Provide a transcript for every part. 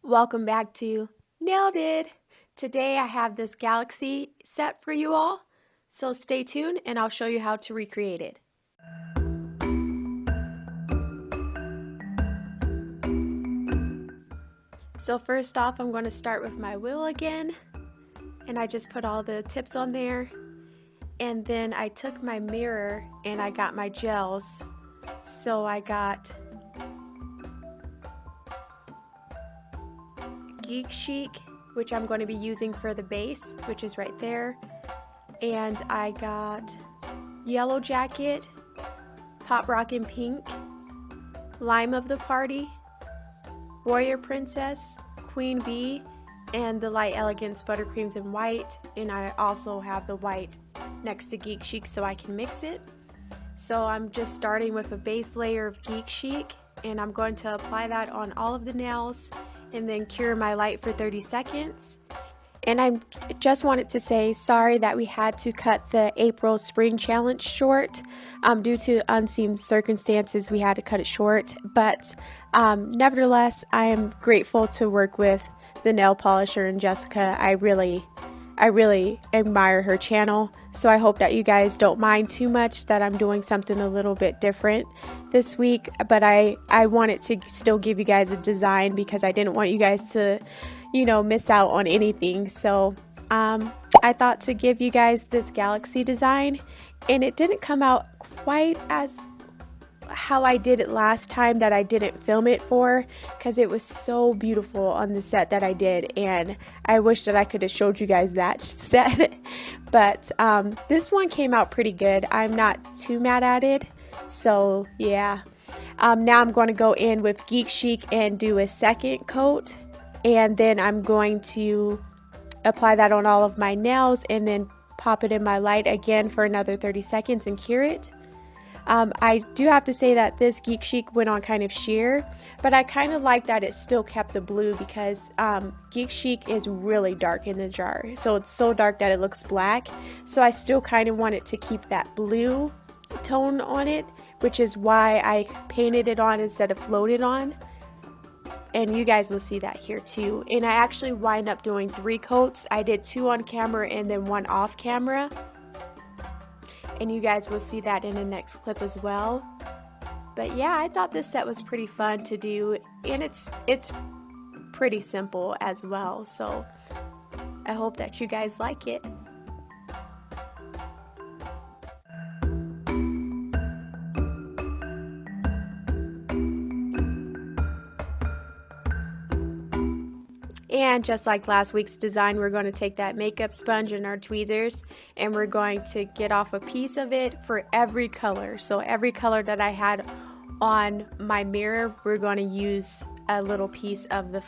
Welcome back to Nailed It! Today I have this galaxy set for you all, so stay tuned and I'll show you how to recreate it. So first off, I'm going to start with my wheel again, and I just put all the tips on there, and then I took my mirror and I got my gels. So I got Geek Chic, which I'm going to be using for the base, which is right there, and I got Yellow Jacket, Pop Rockin Pink, Lime of the Party, Warrior Princess, Queen Bee, and the Light Elegance Buttercreams in white, and I also have the white next to Geek Chic so I can mix it. So I'm just starting with a base layer of Geek Chic, and I'm going to apply that on all of the nails and then cure my light for 30 seconds. And I just wanted to say sorry that we had to cut the April Spring Challenge short. Due to unseen circumstances, we had to cut it short. But nevertheless, I am grateful to work with the nail polisher and Jessica. I really admire her channel. So I hope that you guys don't mind too much that I'm doing something a little bit different this week. But I wanted to still give you guys a design because I didn't want you guys to, miss out on anything. So I thought to give you guys this galaxy design, and it didn't come out quite as how I did it last time that I didn't film it for, because it was so beautiful on the set that I did, and I wish that I could have showed you guys that set. But this one came out pretty good. I'm not too mad at it. So yeah, now I'm going to go in with Geek Chic and do a second coat, and then I'm going to apply that on all of my nails and then pop it in my light again for another 30 seconds and cure it. I do have to say that this Geek Chic went on kind of sheer, but I kind of like that it still kept the blue because Geek Chic is really dark in the jar. So it's so dark that it looks black. So I still kind of wanted to keep that blue tone on it, which is why I painted it on instead of floated on. And you guys will see that here too. And I actually wind up doing 3 coats. I did 2 on camera and then 1 off camera. And you guys will see that in the next clip as well. But yeah, I thought this set was pretty fun to do, and it's pretty simple as well. So I hope that you guys like it. And just like last week's design, we're going to take that makeup sponge and our tweezers, and we're going to get off a piece of it for every color. So every color that I had on my mirror, we're going to use a little piece of the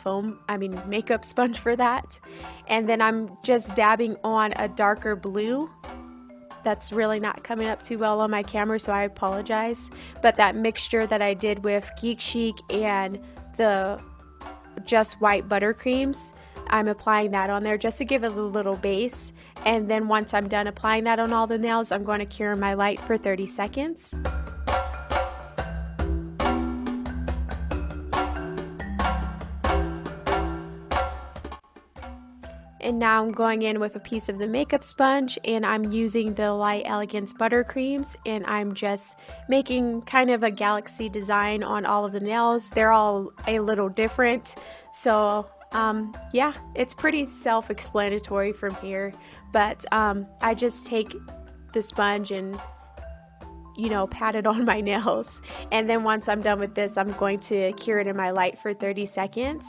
makeup sponge for that. And then I'm just dabbing on a darker blue. That's really not coming up too well on my camera, so I apologize. But that mixture that I did with Geek Chic and the just white buttercreams, I'm applying that on there just to give it a little base. And then once I'm done applying that on all the nails, I'm going to cure my light for 30 seconds. And now I'm going in with a piece of the makeup sponge, and I'm using the Light Elegance Buttercreams, and I'm just making kind of a galaxy design on all of the nails. They're all a little different. So yeah, it's pretty self-explanatory from here. But I just take the sponge and pat it on my nails. And then once I'm done with this, I'm going to cure it in my light for 30 seconds.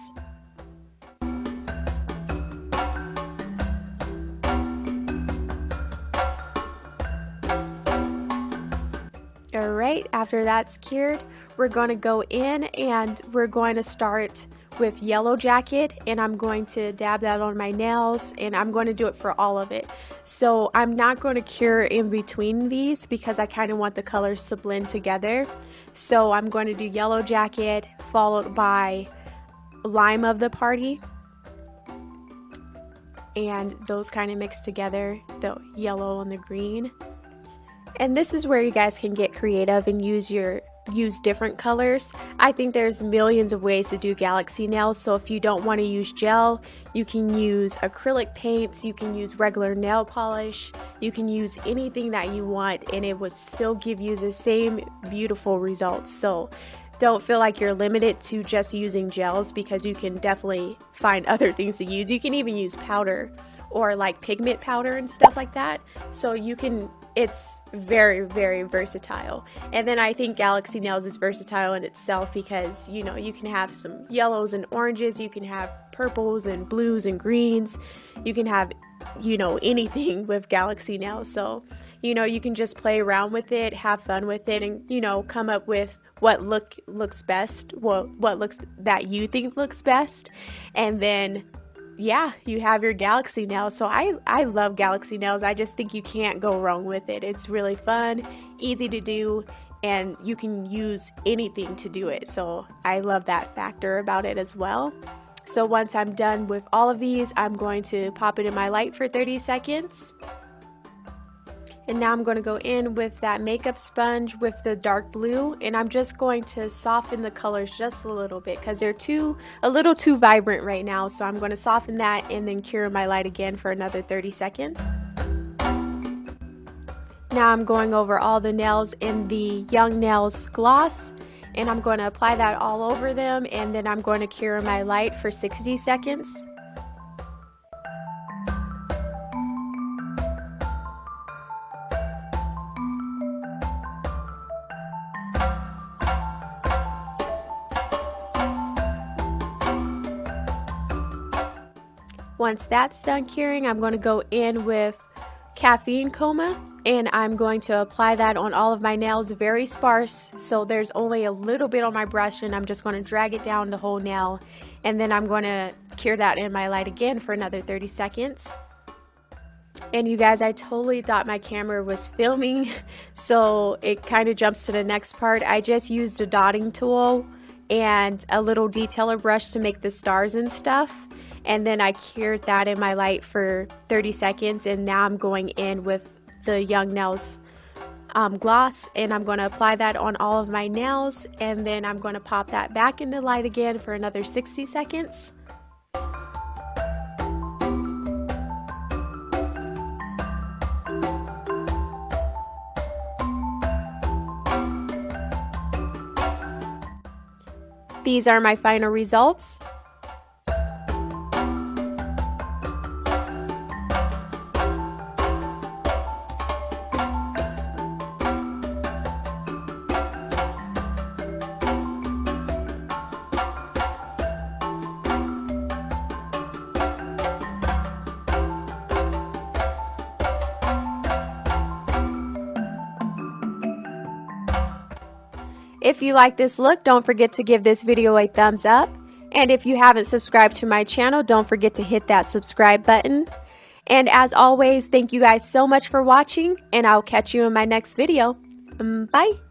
Alright, after that's cured, we're going to go in and we're going to start with Yellow Jacket, and I'm going to dab that on my nails, and I'm going to do it for all of it. So I'm not going to cure in between these because I kind of want the colors to blend together. So I'm going to do Yellow Jacket followed by Lime of the Party, and those kind of mix together, the yellow and the green. And this is where you guys can get creative and use your use different colors. I think there's millions of ways to do galaxy nails, so if you don't want to use gel, you can use acrylic paints, you can use regular nail polish, you can use anything that you want, and it would still give you the same beautiful results. So don't feel like you're limited to just using gels, because you can definitely find other things to use. You can even use powder or like pigment powder and stuff like that. So you can, it's very, very versatile. And then I think Galaxy Nails is versatile in itself because, you know, you can have some yellows and oranges, you can have purples and blues and greens, you can have, you know, anything with Galaxy Nails. So, you know, you can just play around with it, have fun with it, and, you know, come up with what looks best, what looks that you think looks best. And then yeah, you have your Galaxy Nails. So I love Galaxy Nails. I just think you can't go wrong with it. It's really fun, easy to do, and you can use anything to do it. So I love that factor about it as well. So once I'm done with all of these, I'm going to pop it in my light for 30 seconds. And now I'm going to go in with that makeup sponge with the dark blue, and I'm just going to soften the colors just a little bit because they're a little too vibrant right now. So I'm going to soften that and then cure my light again for another 30 seconds. Now I'm going over all the nails in the Young Nails gloss, and I'm going to apply that all over them, and then I'm going to cure my light for 60 seconds. Once that's done curing, I'm going to go in with Caffeine Coma, and I'm going to apply that on all of my nails, very sparse, so there's only a little bit on my brush, and I'm just going to drag it down the whole nail, and then I'm going to cure that in my light again for another 30 seconds. And you guys, I totally thought my camera was filming, so it kind of jumps to the next part. I just used a dotting tool and a little detailer brush to make the stars and stuff. And then I cured that in my light for 30 seconds, and now I'm going in with the Young Nails gloss, and I'm going to apply that on all of my nails, and then I'm going to pop that back in the light again for another 60 seconds. These are my final results. If you like this look, don't forget to give this video a thumbs up. And if you haven't subscribed to my channel, don't forget to hit that subscribe button. And as always, thank you guys so much for watching, and I'll catch you in my next video. Bye!